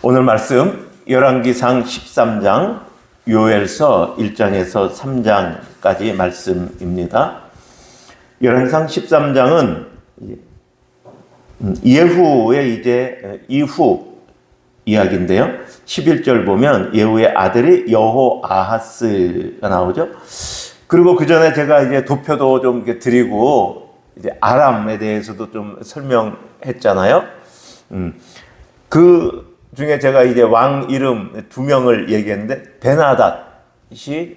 오늘 말씀 열왕기상 13장 요엘서 1장에서 3장까지 말씀입니다. 열왕기상 13장은 예후의 이제 이후 이야기인데요. 11절 보면 예후의 아들이 여호아하스가 나오죠. 그리고 그 전에 제가 이제 도표도 좀 드리고 이제 아람에 대해서도 좀 설명했잖아요. 그 중에 제가 이제 왕 이름 두 명을 얘기했는데 베나닷이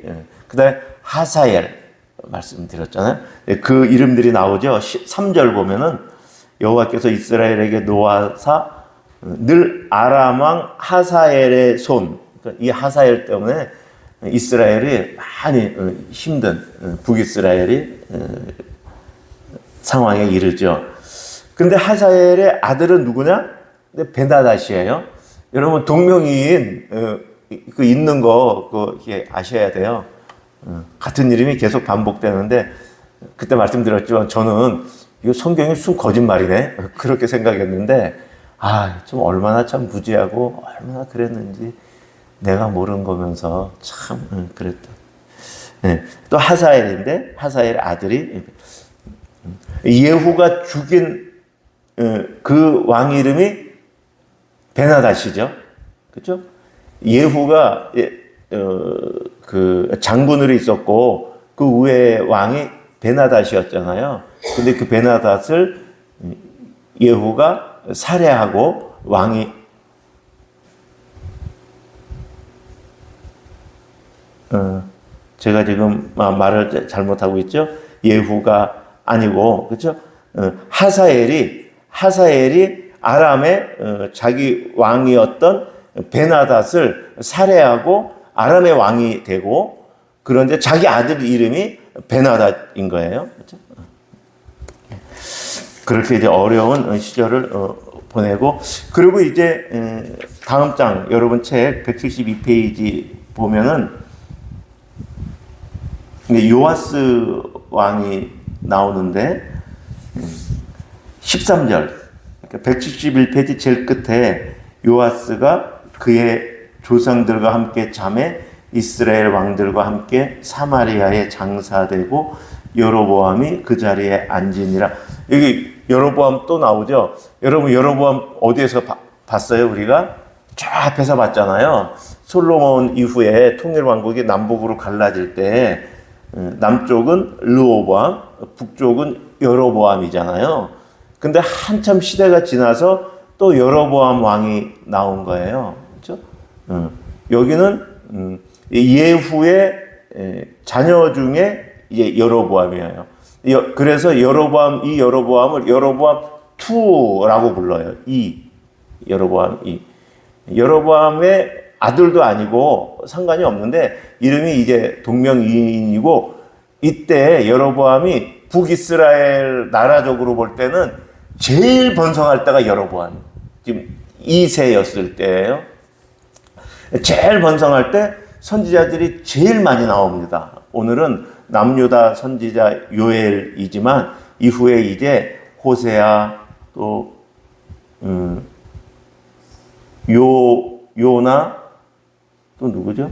그다음에 하사엘 말씀드렸잖아요. 그 이름들이 나오죠. 3절 보면은 여호와께서 이스라엘에게 노하사 늘 아람 왕 하사엘의 손, 이 하사엘 때문에 이스라엘이 많이 힘든 북이스라엘이 상황에 이르죠. 근데 하사엘의 아들은 누구냐? 베나닷이에요. 여러분 동명이인 그 있는 거 이게 아셔야 돼요. 같은 이름이 계속 반복되는데 그때 말씀드렸지만 저는 이거 성경이 순 거짓말이네 그렇게 생각했는데 좀 얼마나 참 무지하고 얼마나 그랬는지 내가 모르는 거면서 참 그랬다. 또 하사엘인데 하사엘 아들이 예후가 죽인 그 왕 이름이 베나닷이죠. 그렇죠? 예후가 그 장군으로 있었고 그 후에 왕이 베나닷이었잖아요. 근데 그 베나닷을 예후가 살해하고 왕이 제가 지금 말을 잘못하고 있죠. 예후가 아니고 그렇죠? 하사엘이 아람의 자기 왕이었던 베나닷을 살해하고 아람의 왕이 되고 그런데 자기 아들 이름이 베나닷인 거예요. 그렇죠? 그렇게 이제 어려운 시절을 보내고 그리고 이제 다음 장 여러분 책 172페이지 보면은 요아스 왕이 나오는데 13절 171페이지 제일 끝에 요아스가 그의 조상들과 함께 잠에 이스라엘 왕들과 함께 사마리아에 장사되고 여로보암이 그 자리에 앉으니라. 여기 여로보암 또 나오죠. 여러분 여로보암 어디에서 봤어요? 우리가 저 앞에서 봤잖아요. 솔로몬 이후에 통일왕국이 남북으로 갈라질 때 남쪽은 르호보암, 북쪽은 여로보암이잖아요. 근데 한참 시대가 지나서 또 여로보암 왕이 나온 거예요. 그렇죠? 여기는 예후의 자녀 중에 이제 여로보암이에요. 그래서 여로보암을 여로보암 2라고 불러요. 여로보암 2. 여로보암의 아들도 아니고 상관이 없는데 이름이 이제 동명이인이고 이때 여로보암이 북이스라엘 나라적으로 볼 때는 제일 번성할 때가 여로보암. 지금 2세였을 때예요. 제일 번성할 때 선지자들이 제일 많이 나옵니다. 오늘은 남유다 선지자 요엘이지만 이후에 이제 호세아 또 요나 또 누구죠?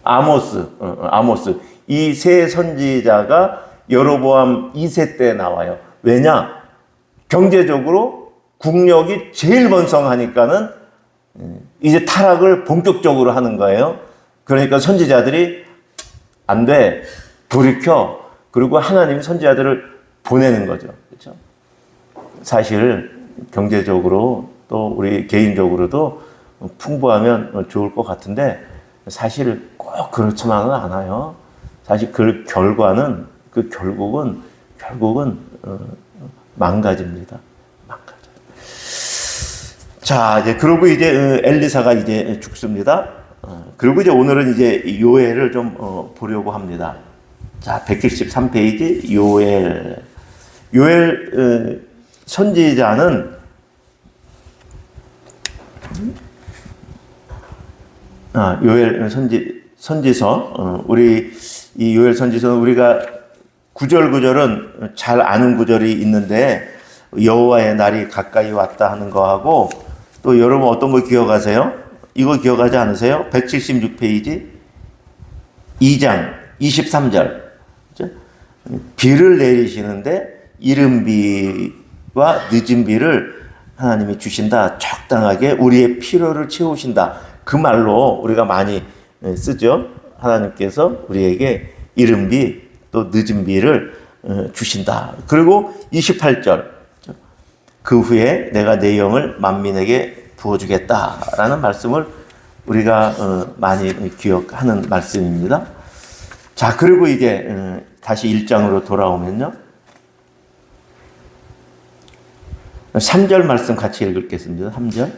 아모스. 이 세 선지자가 여로보암 2세 때 나와요. 왜냐? 경제적으로 국력이 제일 번성하니까는 이제 타락을 본격적으로 하는 거예요. 그러니까 선지자들이 안 돼. 돌이켜. 그리고 하나님이 선지자들을 보내는 거죠. 그렇죠? 사실 경제적으로 또 우리 개인적으로도 풍부하면 좋을 것 같은데 사실 꼭 그렇지만은 않아요. 사실 그 결과는 결국은 망가집니다. 자, 이제 그러고 이제 엘리사가 이제 죽습니다. 그리고 이제 오늘은 이제 요엘을 좀 보려고 합니다. 자, 173페이지 요엘 선지자는 요엘 선지서 우리 이 요엘 선지서는 우리가 구절구절은 잘 아는 구절이 있는데 여호와의 날이 가까이 왔다 하는 거하고 또 여러분 어떤 거 기억하세요? 이거 기억하지 않으세요? 176페이지 2장 23절. 그죠? 비를 내리시는데 이른 비와 늦은 비를 하나님이 주신다. 적당하게 우리의 필요를 채우신다. 그 말로 우리가 많이 쓰죠. 하나님께서 우리에게 이른 비 또 늦은 비를 주신다. 그리고 28절. 그 후에 내가 내 영을 만민에게 부어주겠다라는 말씀을 우리가 많이 기억하는 말씀입니다. 자, 그리고 이제 다시 1장으로 돌아오면요. 3절 말씀 같이 읽겠습니다. 3절.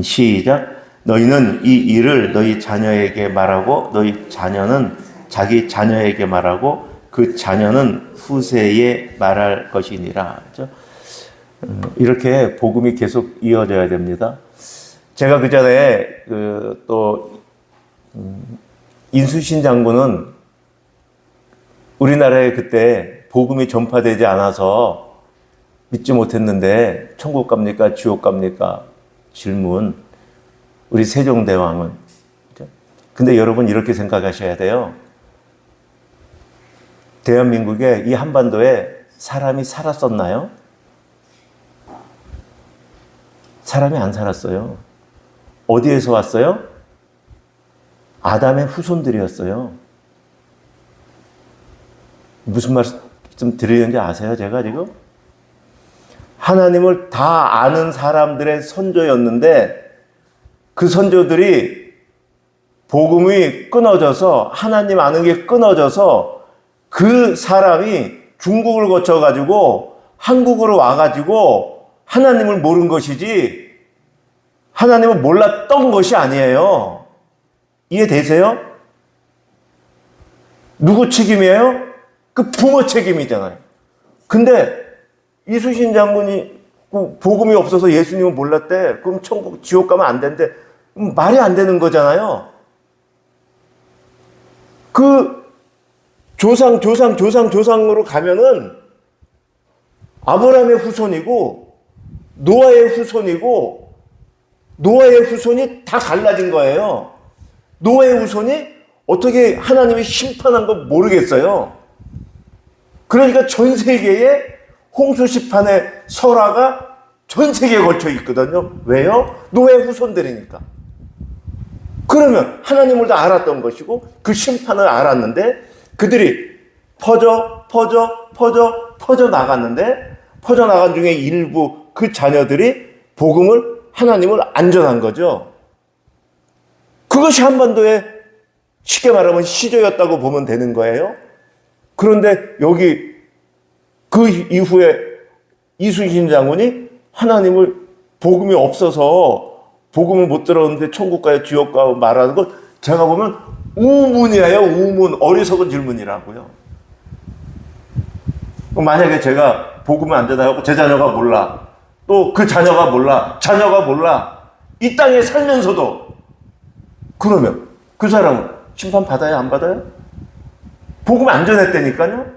시작. 너희는 이 일을 너희 자녀에게 말하고 너희 자녀는 자기 자녀에게 말하고 그 자녀는 후세에 말할 것이니라. 그렇죠? 이렇게 복음이 계속 이어져야 됩니다. 제가 그 전에 인수신 장군은 우리나라에 그때 복음이 전파되지 않아서 믿지 못했는데 천국 갑니까? 지옥 갑니까? 질문. 우리 세종대왕은. 그렇죠? 근데 여러분 이렇게 생각하셔야 돼요. 대한민국에 이 한반도에 사람이 살았었나요? 사람이 안 살았어요. 어디에서 왔어요? 아담의 후손들이었어요. 무슨 말씀 드리는지 아세요? 제가 지금? 하나님을 다 아는 사람들의 선조였는데 그 선조들이 복음이 끊어져서 하나님 아는 게 끊어져서 그 사람이 중국을 거쳐가지고 한국으로 와가지고 하나님을 모른 것이지 하나님을 몰랐던 것이 아니에요. 이해되세요? 누구 책임이에요? 그 부모 책임이잖아요. 근데 이순신 장군이 복음이 없어서 예수님을 몰랐대. 그럼 천국, 지옥 가면 안 된대. 말이 안 되는 거잖아요. 그 조상으로 가면은 아브라함의 후손이고 노아의 후손이고 노아의 후손이 다 갈라진 거예요. 노아의 후손이 어떻게 하나님이 심판한 거 모르겠어요. 그러니까 전 세계에 홍수 심판의 설화가 전 세계에 걸쳐 있거든요. 왜요? 노아의 후손들이니까. 그러면 하나님을 다 알았던 것이고 그 심판을 알았는데 그들이 퍼져 나갔는데 퍼져 나간 중에 일부 그 자녀들이 복음을 하나님을 안 전한 거죠. 그것이 한반도에 쉽게 말하면 시조였다고 보면 되는 거예요. 그런데 여기 그 이후에 이순신 장군이 하나님을 복음이 없어서 복음을 못 들었는데 천국 가요 지옥 가요 말하는 것 제가 보면 우문이에요. 우문. 어리석은 질문이라고요. 만약에 제가 복음을 안 전하고 제 자녀가 몰라. 또 그 자녀가 몰라. 자녀가 몰라. 이 땅에 살면서도 그러면 그 사람은 심판 받아요? 안 받아요? 복음 안 전했다니까요.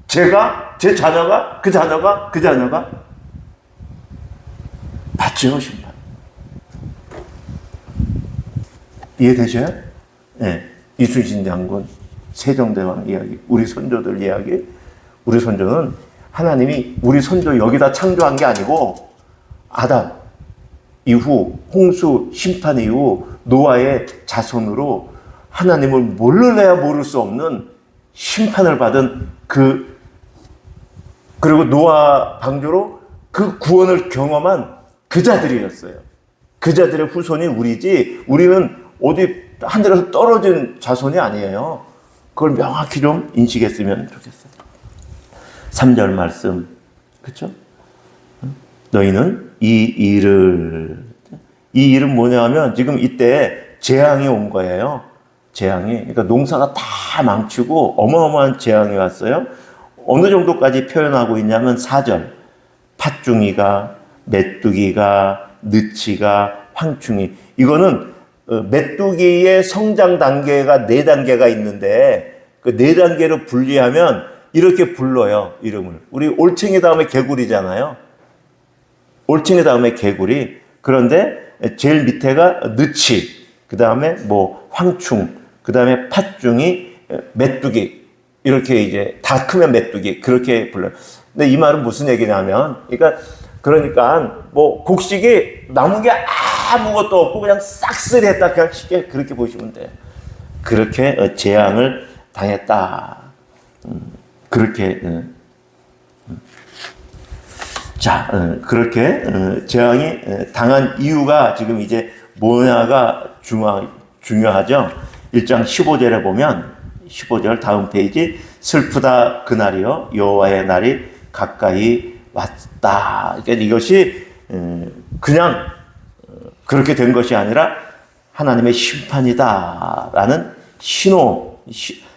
제가, 제 자녀가, 그 자녀가 받죠, 심판. 이해되셔요? 네. 이순신 장군, 세종대왕 이야기, 우리 선조들 이야기. 우리 선조는 하나님이 우리 선조 여기다 창조한 게 아니고 아담 이후 홍수 심판 이후 노아의 자손으로 하나님을 모르려야 모를 수 없는 심판을 받은 그리고 노아 방주로 그 구원을 경험한 그 자들이었어요. 그 자들의 후손이 우리지 우리는 어디 하늘에서 떨어진 자손이 아니에요. 그걸 명확히 좀 인식했으면 좋겠어요. 3절 말씀, 그렇죠? 너희는 이 일은 뭐냐면 지금 이때 재앙이 온 거예요. 재앙이. 그러니까 농사가 다 망치고 어마어마한 재앙이 왔어요. 어느 정도까지 표현하고 있냐면 4절. 팥중이가, 메뚜기가, 느치가, 황충이. 이거는 메뚜기의 성장 단계가 4단계가 있는데 그 4단계로 분리하면 이렇게 불러요. 이름을. 우리 올챙이 다음에 개구리잖아요. 올챙이 다음에 개구리. 그런데 제일 밑에가 느치. 그 다음에 뭐 황충. 그 다음에 팥중이, 메뚜기. 이렇게 이제 다 크면 메뚜기. 그렇게 불러요. 근데 이 말은 무슨 얘기냐면, 그러니까 뭐 곡식이 남은 게 아무것도 없고 그냥 싹쓸이했다. 그냥 쉽게 그렇게 보시면 돼요. 그렇게 재앙을 당했다. 그렇게. 자, 그렇게 재앙이 당한 이유가 지금 이제 뭐냐가 중요하죠. 1장 15절에 보면 15절 다음 페이지 슬프다 그날이요 여호와의 날이 가까이 왔다. 그러니까 이것이 그냥 그렇게 된 것이 아니라 하나님의 심판이다라는 신호,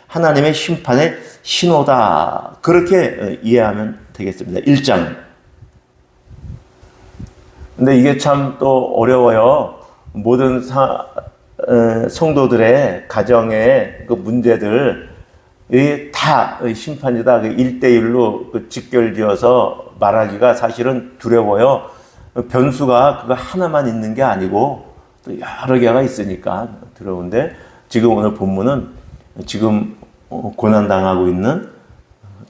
하나님의 심판의 신호다. 그렇게 이해하면 되겠습니다. 1장. 근데 이게 참 또 어려워요. 모든 성도들의 가정의 그 문제들, 다 심판이다. 1대1로 직결지어서 말하기가 사실은 두려워요. 변수가 그거 하나만 있는 게 아니고 또 여러 개가 있으니까 두려운데, 지금 오늘 본문은 지금 고난당하고 있는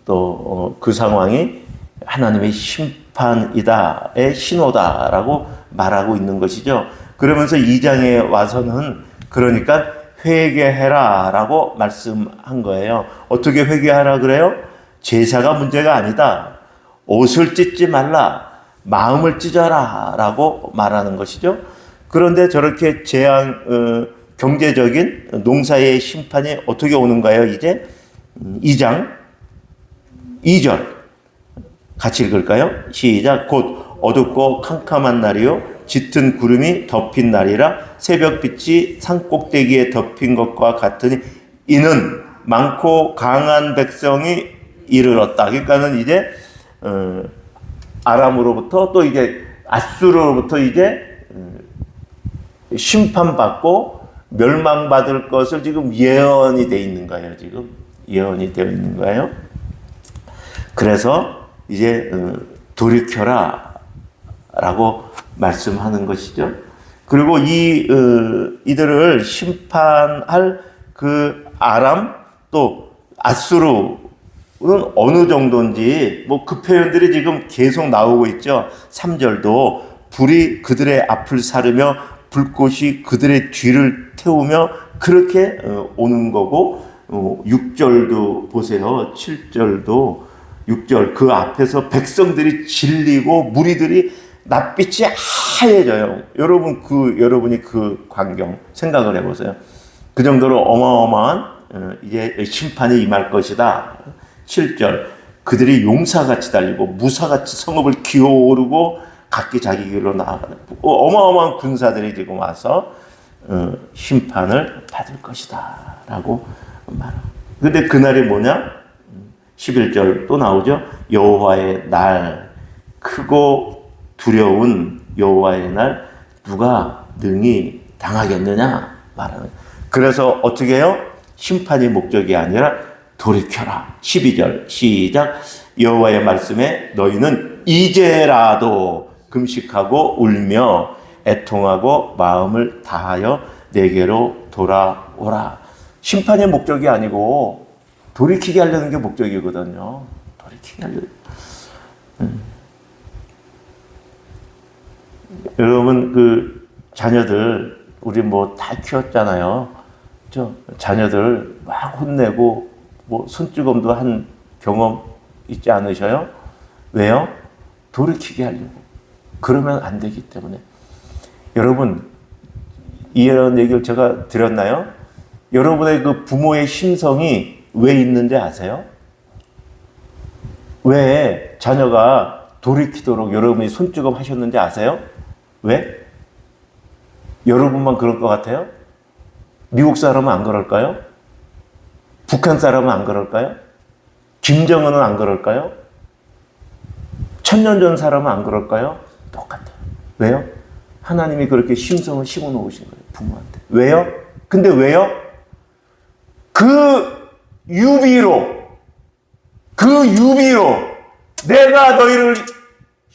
또 그 상황이 하나님의 심판이다의 신호다라고 말하고 있는 것이죠. 그러면서 2장에 와서는 그러니까 회개해라 라고 말씀한 거예요. 어떻게 회개하라 그래요? 제사가 문제가 아니다. 옷을 찢지 말라. 마음을 찢어라 라고 말하는 것이죠. 그런데 저렇게 재앙, 경제적인 농사의 심판이 어떻게 오는가요? 이제 2장 2절 같이 읽을까요? 시작. 곧 어둡고 캄캄한 날이요 짙은 구름이 덮인 날이라 새벽빛이 산꼭대기에 덮인 것과 같으니 이는 많고 강한 백성이 이르렀다. 그러니까는 이제 아람으로부터 또 이제 아수르로부터 이제 심판받고 멸망받을 것을 지금 예언이 돼 있는 거예요. 지금 예언이 되어 있는 거예요. 그래서 이제 돌이켜라 라고 말씀하는 것이죠. 그리고 이들을 심판할 그 아람 또 아수르는 어느 정도인지 뭐 그 표현들이 지금 계속 나오고 있죠. 3절도 불이 그들의 앞을 사르며 불꽃이 그들의 뒤를 태우며 그렇게 오는 거고, 6절도 보세요. 7절도 6절 그 앞에서 백성들이 질리고 무리들이 낯빛이 하얘져요. 여러분이 그 광경 생각을 해보세요. 그 정도로 어마어마한 이제 심판이 임할 것이다. 7절 그들이 용사같이 달리고 무사같이 성읍을 기어오르고 각기 자기 길로 나아가는 어마어마한 군사들이 지금 와서 심판을 받을 것이다 라고 말합니다. 근데 그날이 뭐냐? 11절 또 나오죠. 여호와의 날, 크고 두려운 여호와의 날 누가 능히 당하겠느냐 말하는. 그래서 어떻게 해요? 심판이 목적이 아니라 돌이켜라. 12절 시작. 여호와의 말씀에 너희는 이제라도 금식하고 울며 애통하고 마음을 다하여 내게로 돌아오라. 심판의 목적이 아니고 돌이키게 하려는 게 목적이거든요. 돌이키게 하려는. 여러분 그 자녀들 우리 뭐 다 키웠잖아요. 자녀들 막 혼내고 뭐 손찌검도 한 경험 있지 않으셔요? 왜요? 돌이키게 하려고. 그러면 안 되기 때문에. 여러분 이런 얘기를 제가 드렸나요? 여러분의 그 부모의 심성이 왜 있는지 아세요? 왜 자녀가 돌이키도록 여러분이 손찌검 하셨는지 아세요? 왜? 여러분만 그럴 것 같아요? 미국 사람은 안 그럴까요? 북한 사람은 안 그럴까요? 김정은은 안 그럴까요? 천년 전 사람은 안 그럴까요? 똑같아요. 왜요? 하나님이 그렇게 심성을 심어 놓으신 거예요. 부모한테. 왜요? 근데 왜요? 그 유비로 내가 너희를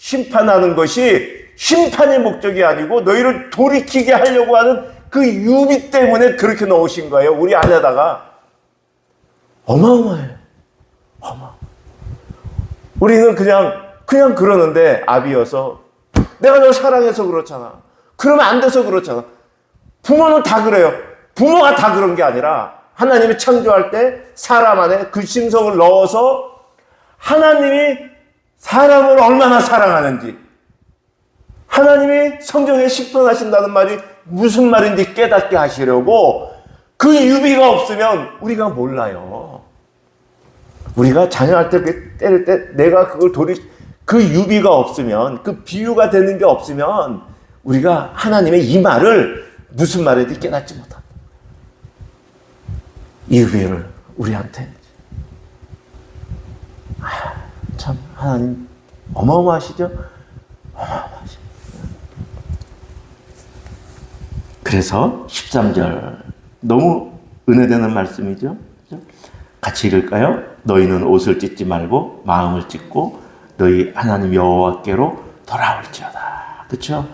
심판하는 것이 심판의 목적이 아니고 너희를 돌이키게 하려고 하는 그 유비 때문에 그렇게 넣으신 거예요. 우리 안에다가. 어마어마해요. 우리는 그냥 그러는데 아비여서 내가 널 사랑해서 그렇잖아. 그러면 안 돼서 그렇잖아. 부모는 다 그래요. 부모가 다 그런 게 아니라 하나님이 창조할 때 사람 안에 그 심성을 넣어서 하나님이 사람을 얼마나 사랑하는지, 하나님이 성경에 십분하신다는 말이 무슨 말인지 깨닫게 하시려고 그 유비가 없으면 우리가 몰라요. 우리가 자녀할 때 때릴 때 내가 그걸 그 유비가 없으면, 그 비유가 되는 게 없으면 우리가 하나님의 이 말을 무슨 말인지 깨닫지 못한다. 이 유비를 우리한테. 참 하나님 어마어마하시죠? 어마어마하시죠. 그래서 13절 너무 은혜되는 말씀이죠. 같이 읽을까요? 너희는 옷을 찢지 말고 마음을 찢고 너희 하나님 여호와께로 돌아올지어다. 그렇죠?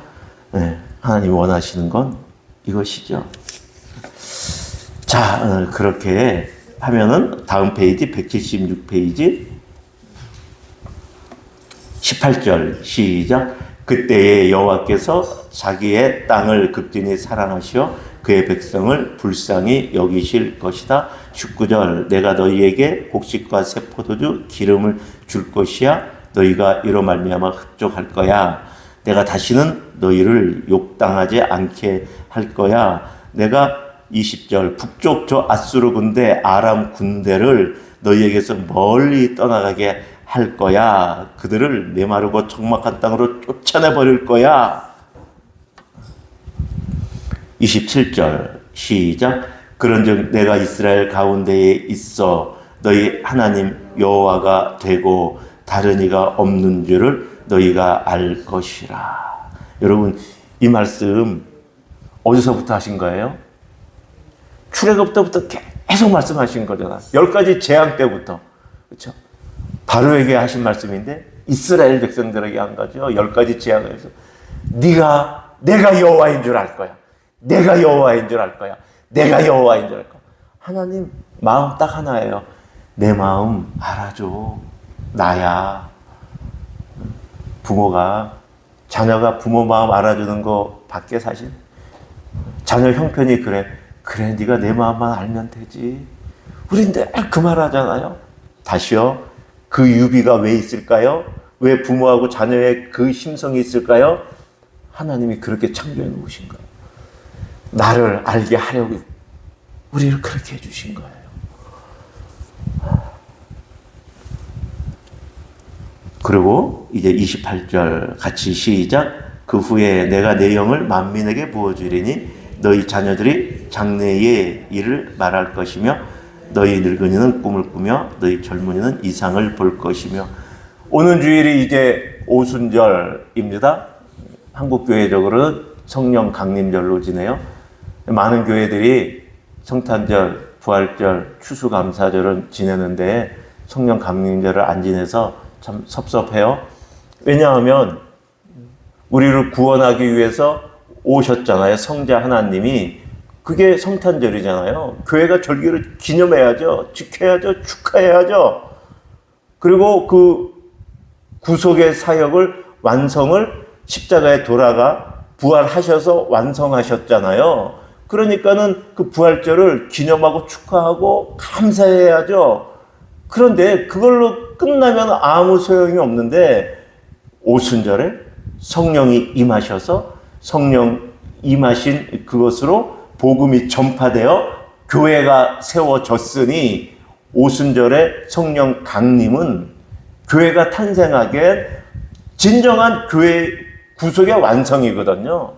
네, 하나님 원하시는 건 이것이죠. 자, 그렇게 하면은 다음 페이지 176페이지 18절 시작. 그때에 여호와께서 자기의 땅을 극진히 사랑하시어 그의 백성을 불쌍히 여기실 것이다. 19절 내가 너희에게 곡식과 새 포도주 기름을 줄 것이야. 너희가 이로 말미암아 흡족할 거야. 내가 다시는 너희를 욕당하지 않게 할 거야. 내가 20절 북쪽 저 아수르 군대 아람 군대를 너희에게서 멀리 떠나가게 할 거야. 그들을 메마르고 적막한 땅으로 쫓아내 버릴 거야. 27절 시작. 그런즉 내가 이스라엘 가운데에 있어 너희 하나님 여호와가 되고 다른 이가 없는 줄을 너희가 알 것이라. 여러분 이 말씀 어디서부터 하신 거예요? 출애굽 때부터 계속 말씀하신 거잖아. 10가지 재앙 때부터. 그렇죠? 바로에게 하신 말씀인데 이스라엘 백성들에게 한 거죠. 10가지 재앙에서 내가 여호와인 줄 알 거야. 내가 여호와인 줄 알 거야. 내가 여호와인 줄 알 거야. 하나님 마음 딱 하나예요. 내 마음 알아줘. 나야. 자녀가 부모 마음 알아주는 거 밖에 사실 자녀 형편이 그래 네가 내 마음만 알면 되지. 우린 늘 그 말 하잖아요. 다시요. 그 유비가 왜 있을까요? 왜 부모하고 자녀의 그 심성이 있을까요? 하나님이 그렇게 창조해 놓으신 거예요. 나를 알게 하려고 우리를 그렇게 해주신 거예요. 그리고 이제 28절 같이 시작. 그 후에 내가 내 영을 만민에게 부어주리니 너희 자녀들이 장래의 일을 말할 것이며 너희 늙은이는 꿈을 꾸며 너희 젊은이는 이상을 볼 것이며. 오는 주일이 이제 오순절입니다. 한국교회적으로는 성령 강림절로 지내요. 많은 교회들이 성탄절, 부활절, 추수감사절은 지내는데 성령 강림절을 안 지내서 참 섭섭해요. 왜냐하면 우리를 구원하기 위해서 오셨잖아요. 성자 하나님이. 그게 성탄절이잖아요. 교회가 절기를 기념해야죠. 지켜야죠. 축하해야죠. 그리고 그 구속의 사역을 완성을 십자가에 돌아가 부활하셔서 완성하셨잖아요. 그러니까는 그 부활절을 기념하고 축하하고 감사해야죠. 그런데 그걸로 끝나면 아무 소용이 없는데 오순절에 성령이 임하셔서 성령 임하신 그것으로 복음이 전파되어 교회가 세워졌으니 오순절에 성령 강림은 교회가 탄생하게 진정한 교회 구속의 완성이거든요.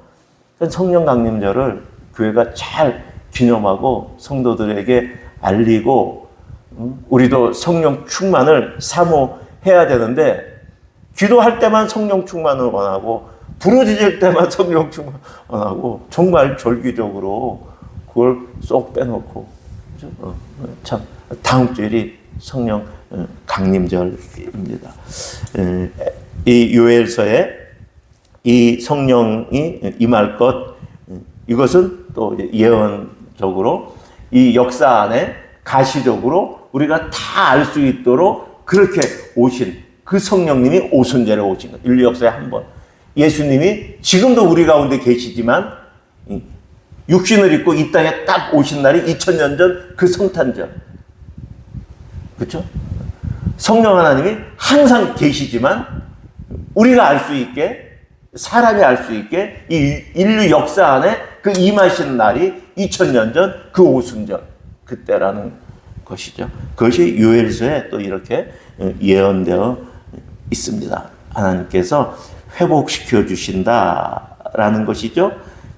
성령 강림절을 교회가 잘 기념하고 성도들에게 알리고 우리도 성령 충만을 사모해야 되는데 기도할 때만 성령 충만을 원하고 부르짖을 때만 성령 충만 원하고 정말 절기적으로 그걸 쏙 빼놓고 참 다음 주일이 성령 강림절입니다. 이 요엘서에 이 성령이 임할 것, 이것은 또 예언적으로 이 역사 안에 가시적으로 우리가 다 알 수 있도록 그렇게 오신 그 성령님이 오순절에 오신 것. 인류 역사에 한 번. 예수님이 지금도 우리 가운데 계시지만 육신을 입고 이 땅에 딱 오신 날이 2000년 전 그 성탄절. 그렇죠? 성령 하나님이 항상 계시지만 우리가 알 수 있게, 사람이 알 수 있게 이 인류 역사 안에 그 임하신 날이 2000년 전 그 오순절, 그때라는 것이죠. 그것이 요엘서에 또 이렇게 예언되어 있습니다. 하나님께서 회복시켜 주신다라는 것이죠.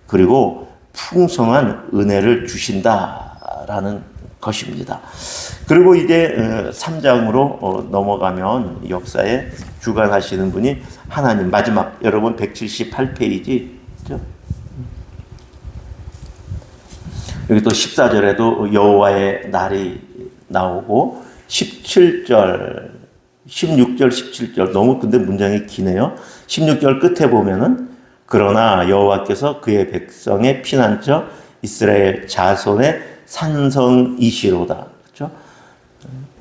그리고 풍성한 은혜를 주신다라는 것입니다. 그리고 이제 3장으로 넘어가면 역사에 주관하시는 분이 하나님, 마지막 여러분 178페이지죠. 여기 또 14절에도 여호와의 날이 나오고 17절, 16절, 17절 너무 근데 문장이 기네요. 16절 끝에 보면은 그러나 여호와께서 그의 백성의 피난처 이스라엘 자손의 산성이시로다. 그렇죠?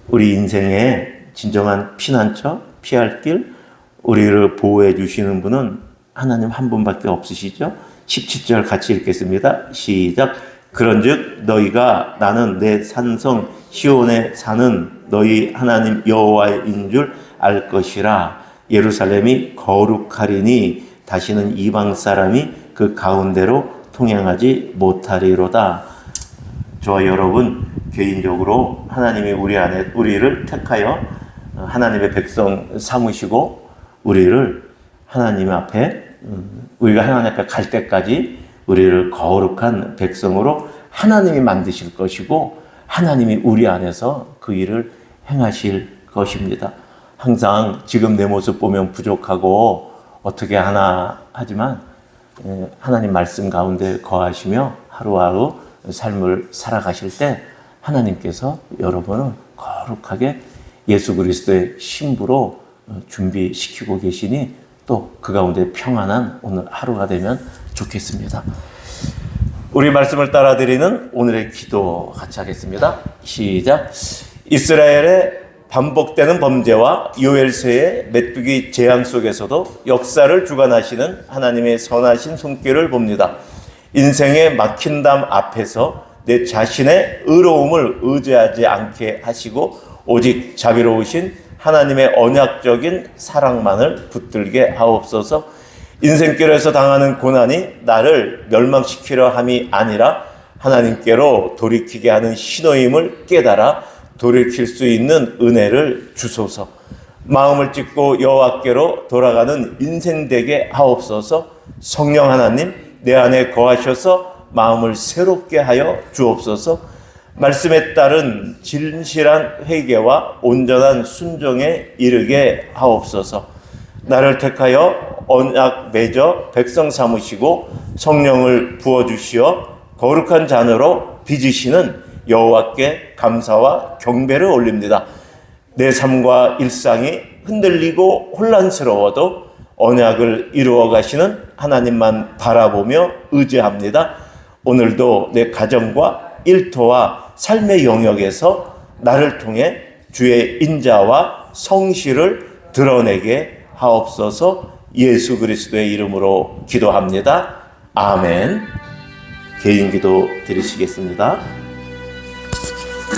우리 인생의 진정한 피난처, 피할 길, 우리를 보호해 주시는 분은 하나님 한 분밖에 없으시죠? 17절 같이 읽겠습니다. 시작. 그런즉 너희가 나는 내 산성 시온에 사는 너희 하나님 여호와인 줄 알 것이라. 예루살렘이 거룩하리니 다시는 이방 사람이 그 가운데로 통행하지 못하리로다. 저와 여러분 개인적으로 하나님이 우리 안에 우리를 택하여 하나님의 백성 삼으시고 우리를 하나님 앞에, 우리가 하나님 앞에 갈 때까지 우리를 거룩한 백성으로 하나님이 만드실 것이고 하나님이 우리 안에서 그 일을 행하실 것입니다. 항상 지금 내 모습 보면 부족하고 어떻게 하나 하지만 하나님 말씀 가운데 거하시며 하루하루 삶을 살아가실 때 하나님께서 여러분을 거룩하게 예수 그리스도의 신부로 준비시키고 계시니 또 그 가운데 평안한 오늘 하루가 되면 좋겠습니다. 우리 말씀을 따라드리는 오늘의 기도 같이 하겠습니다. 시작. 이스라엘의 반복되는 범죄와 요엘서의 메뚜기 재앙 속에서도 역사를 주관하시는 하나님의 선하신 손길을 봅니다. 인생의 막힌 담 앞에서 내 자신의 의로움을 의지하지 않게 하시고 오직 자비로우신 하나님의 언약적인 사랑만을 붙들게 하옵소서. 인생길에서 당하는 고난이 나를 멸망시키려 함이 아니라 하나님께로 돌이키게 하는 신호임을 깨달아 돌이킬 수 있는 은혜를 주소서. 마음을 찢고 여호와께로 돌아가는 인생 되게 하옵소서. 성령 하나님 내 안에 거하셔서 마음을 새롭게 하여 주옵소서. 말씀에 따른 진실한 회개와 온전한 순종에 이르게 하옵소서. 나를 택하여 언약 맺어 백성 삼으시고 성령을 부어주시어 거룩한 잔으로 빚으시는 여호와께 감사와 경배를 올립니다. 내 삶과 일상이 흔들리고 혼란스러워도 언약을 이루어 가시는 하나님만 바라보며 의지합니다. 오늘도 내 가정과 일터와 삶의 영역에서 나를 통해 주의 인자와 성실을 드러내게 하옵소서. 예수 그리스도의 이름으로 기도합니다. 아멘. 개인 기도 드리시겠습니다.